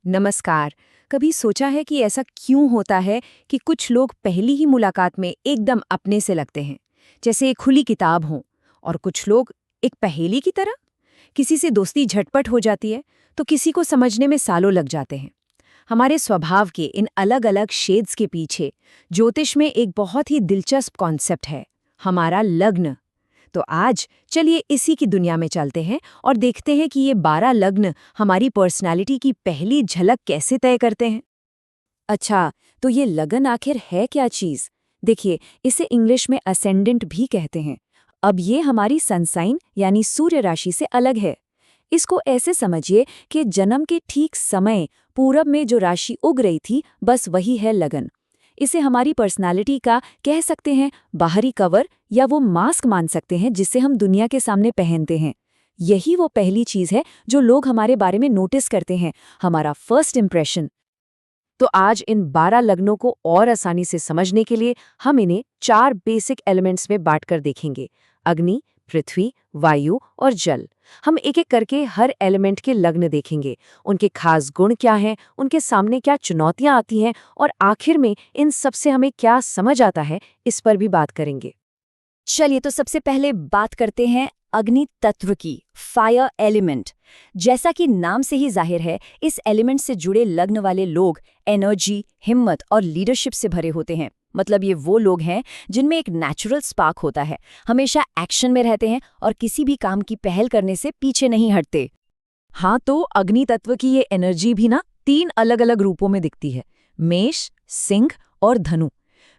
नमस्कार। कभी सोचा है कि ऐसा क्यों होता है कि कुछ लोग पहली ही मुलाकात में एकदम अपने से लगते हैं, जैसे एक खुली किताब हो, और कुछ लोग एक पहेली की तरह? किसी से दोस्ती झटपट हो जाती है, तो किसी को समझने में सालों लग जाते हैं। हमारे स्वभाव के इन अलग-अलग शेड्स के पीछे ज्योतिष में एक बहुत ही दिलचस्प कॉन्सेप्ट है, हमारा लग्न। तो आज चलिए इसी की दुनिया में चलते हैं और देखते हैं कि ये 12 लग्न हमारी पर्सनालिटी की पहली झलक कैसे तय करते हैं। अच्छा, तो ये लगन आखिर है क्या चीज? देखिए, इसे इंग्लिश में असेंडेंट भी कहते हैं। अब ये हमारी सनसाइन यानी सूर्य राशि से अलग है। इसको ऐसे समझिए कि जन्म के ठीक समय पूरब में जो राशि उग रही थी, बस वही है लगन। इसे हमारी पर्सनालिटी का कह सकते हैं बाहरी कवर, या वो मास्क मान सकते हैं जिसे हम दुनिया के सामने पहनते हैं। यही वो पहली चीज है जो लोग हमारे बारे में नोटिस करते हैं, हमारा फर्स्ट इंप्रेशन। तो आज इन 12 लग्नों को और आसानी से समझने के लिए हम इन्हें 4 बेसिक एलिमेंट्स में बांटकर देखेंगे: अग्नि, पृथ्वी, वायु और जल। हम एक एक करके हर एलिमेंट के लग्न देखेंगे, उनके खास गुण क्या हैं, उनके सामने क्या चुनौतियां आती हैं, और आखिर में इन सब से हमें क्या समझ आता है, इस पर भी बात करेंगे। चलिए, तो सबसे पहले बात करते हैं अग्नि तत्व की, फायर एलिमेंट। जैसा कि नाम से ही जाहिर है, इस एलिमेंट से जुड़े लग्न वाले लोग एनर्जी, हिम्मत और लीडरशिप से भरे होते हैं। मतलब ये वो लोग हैं जिनमें एक नेचुरल स्पार्क होता है, हमेशा एक्शन में रहते हैं और किसी भी काम की पहल करने से पीछे नहीं हटते। हाँ, तो अग्नि तत्व की ये एनर्जी भी ना 3 अलग-अलग रूपों में दिखती है: मेष, सिंह और धनु।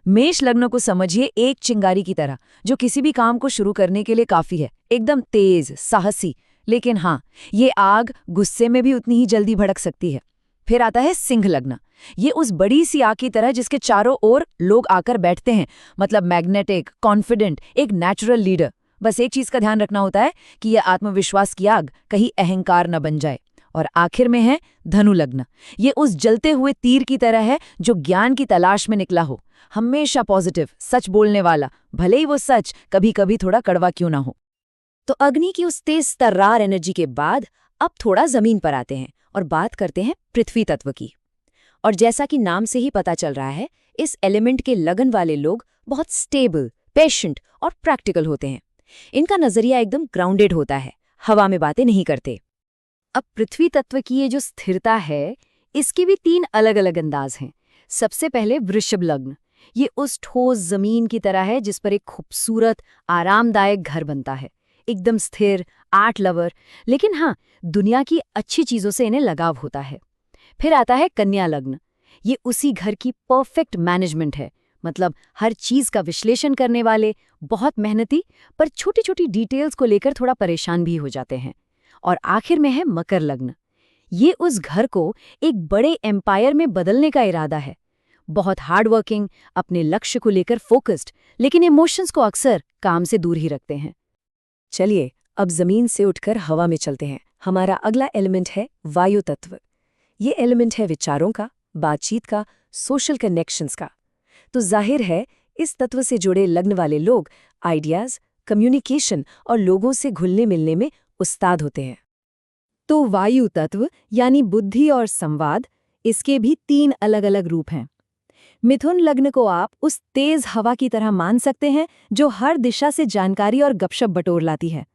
मेष लग्न को समझिए एक चिंगारी की तरह, जो किसी भी काम को शुरू करने के लिए काफी है, एकदम तेज, साहसी। लेकिन हाँ, ये आग गुस्से में भी उतनी ही जल्दी भड़क सकती है। फिर आता है सिंह लग्न। ये उस बड़ी सी आग की तरह जिसके चारों ओर लोग आकर बैठते हैं, मतलब मैग्नेटिक, कॉन्फिडेंट, एक नेचुरल लीडर। बस एक चीज का ध्यान रखना होता है कि यह आत्मविश्वास की आग कहीं अहंकार न बन जाए। और आखिर में है धनु लग्न। ये उस जलते हुए तीर की तरह है जो ज्ञान की तलाश में निकला हो, हमेशा पॉजिटिव, सच बोलने वाला, भले ही वो सच कभी कभी थोड़ा कड़वा क्यों ना हो। तो अग्नि की उस तेज तर्रार एनर्जी के बाद अब थोड़ा जमीन पर आते हैं और बात करते हैं पृथ्वी तत्व की। और जैसा कि नाम से ही पता चल रहा है, इस एलिमेंट के लगन वाले लोग बहुत स्टेबल, पेशेंट और प्रैक्टिकल होते हैं। इनका नजरिया एकदम ग्राउंडेड होता है, हवा में बातें नहीं करते। अब पृथ्वी तत्व की ये जो स्थिरता है, इसके भी 3 अलग अलग अंदाज हैं। सबसे पहले वृषभ लग्न। ये उस ठोस जमीन की तरह है जिस पर एक खूबसूरत, आरामदायक घर बनता है, एकदम स्थिर, आर्ट लवर। लेकिन हाँ, दुनिया की अच्छी चीजों से इन्हें लगाव होता है। फिर आता है कन्या लग्न। ये उसी घर की परफेक्ट मैनेजमेंट है, मतलब हर चीज का विश्लेषण करने वाले, बहुत मेहनती, पर छोटी छोटी डिटेल्स को लेकर थोड़ा परेशान भी हो जाते हैं। और आखिर में है मकर लग्न। ये उस घर को एक बड़े एम्पायर में बदलने का इरादा है। बहुत हार्डवर्किंग, अपने लक्ष्य को लेकर फोकस्ड, लेकिन इमोशंस को अक्सर काम से दूर ही रखते हैं। चलिए, अब जमीन से उठकर हवा में चलते हैं। हमारा अगला एलिमेंट है वायु तत्व। ये एलिमेंट है विचारों का, बातचीत का, सोशल कनेक्शंस का। तो जाहिर है, इस तत्व से जुड़े लग्न वाले लोग आइडियाज, कम्युनिकेशन और लोगों से घुलने मिलने में उस्ताद होते हैं। तो वायु तत्व यानी बुद्धि और संवाद, इसके भी 3 अलग-अलग रूप हैं। मिथुन लग्न को आप उस तेज हवा की तरह मान सकते हैं जो हर दिशा से जानकारी और गपशप बटोर लाती है।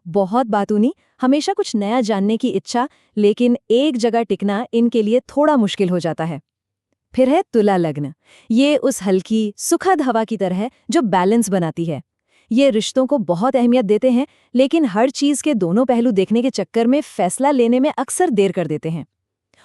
बहुत बातूनी, हमेशा कुछ नया जानने की इच्छा, लेकिन एक जगह टिकना इनके लिए थोड़ा मुश्किल हो जाता है। फिर है तुला लग्न। ये उस हल्की, सुखद हवा की तरह है जो बैलेंस बनाती है। ये रिश्तों को बहुत अहमियत देते हैं, लेकिन हर चीज के दोनों पहलू देखने के चक्कर में फैसला लेने में अक्सर देर कर देते हैं।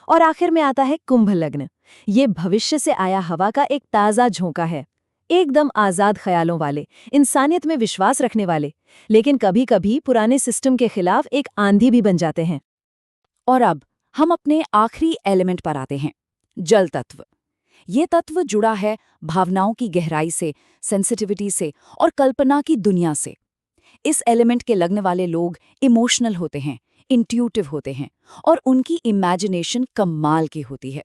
और आखिर में आता है कुंभ लग्न। ये भविष्य से आया हवा का एक ताज़ा झोंका है, एकदम आज़ाद ख्यालों वाले, इंसानियत में विश्वास रखने वाले, लेकिन कभी-कभी पुराने सिस्टम के खिलाफ एक आंधी भी बन जाते हैं। और अब हम अपने आखिरी एलिमेंट पर आते हैं, जल तत्व। ये तत्व जुड़ा है भावनाओं की गहराई से, सेंसिटिविटी से और कल्पना की दुनिया से। इस एलिमेंट के लगने वाले लोग इमोशनल होते हैं, इंट्यूटिव होते हैं और उनकी इमेजिनेशन कमाल की होती है।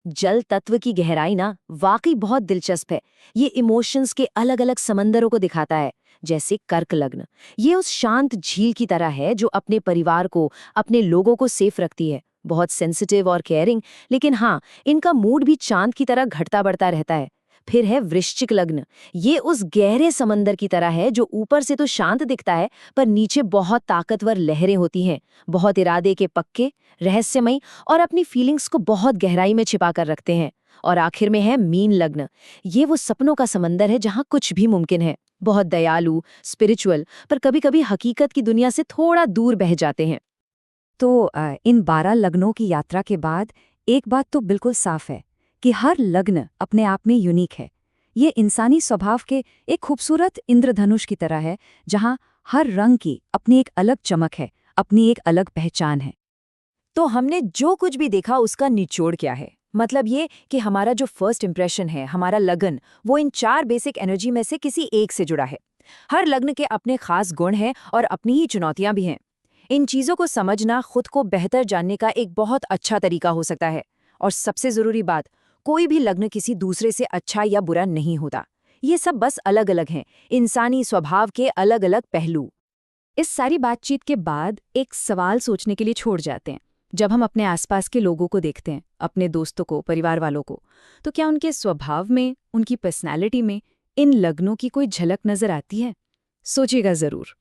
जल तत्व की गहराई ना वाकई बहुत दिलचस्प है। ये इमोशंस के अलग अलग समंदरों को दिखाता है। जैसे कर्क लग्न, ये उस शांत झील की तरह है जो अपने परिवार को, अपने लोगों को सेफ रखती है। बहुत सेंसिटिव और केयरिंग, लेकिन हाँ, इनका मूड भी चांद की तरह घटता बढ़ता रहता है। फिर है वृश्चिक लग्न। ये उस गहरे समंदर की तरह है जो ऊपर से तो शांत दिखता है, पर नीचे बहुत ताकतवर लहरें होती हैं। बहुत इरादे के पक्के, रहस्यमयी और अपनी फीलिंग्स को बहुत गहराई में छिपा कर रखते हैं। और आखिर में है मीन लग्न। ये वो सपनों का समंदर है जहाँ कुछ भी मुमकिन है। बहुत दयालु, स्पिरिचुअल, पर कभी-कभी हकीकत की दुनिया से थोड़ा दूर बह जाते हैं। तो इन 12 लग्नों की यात्रा के बाद एक बात तो बिल्कुल साफ है कि हर लग्न अपने आप में यूनिक है। ये इंसानी स्वभाव के एक खूबसूरत इंद्रधनुष की तरह है, जहाँ हर रंग की अपनी एक अलग चमक है, अपनी एक अलग पहचान है। तो हमने जो कुछ भी देखा उसका निचोड़ क्या है? मतलब ये कि हमारा जो फर्स्ट इंप्रेशन है, हमारा लगन, वो इन 4 बेसिक एनर्जी में से किसी एक से जुड़ा है। हर लग्न के अपने खास गुण हैं और अपनी ही चुनौतियां भी हैं। इन चीज़ों को समझना खुद को बेहतर जानने का एक बहुत अच्छा तरीका हो सकता है। और सबसे ज़रूरी बात, कोई भी लग्न किसी दूसरे से अच्छा या बुरा नहीं होता। ये सब बस अलग-अलग हैं, इंसानी स्वभाव के अलग-अलग पहलू। इस सारी बातचीत के बाद एक सवाल सोचने के लिए छोड़ जाते हैं। जब हम अपने आसपास के लोगों को देखते हैं, अपने दोस्तों को, परिवार वालों को, तो क्या उनके स्वभाव में, उनकी पर्सनैलिटी में इन लग्नों की कोई झलक नज़र आती है? सोचिएगा ज़रूर।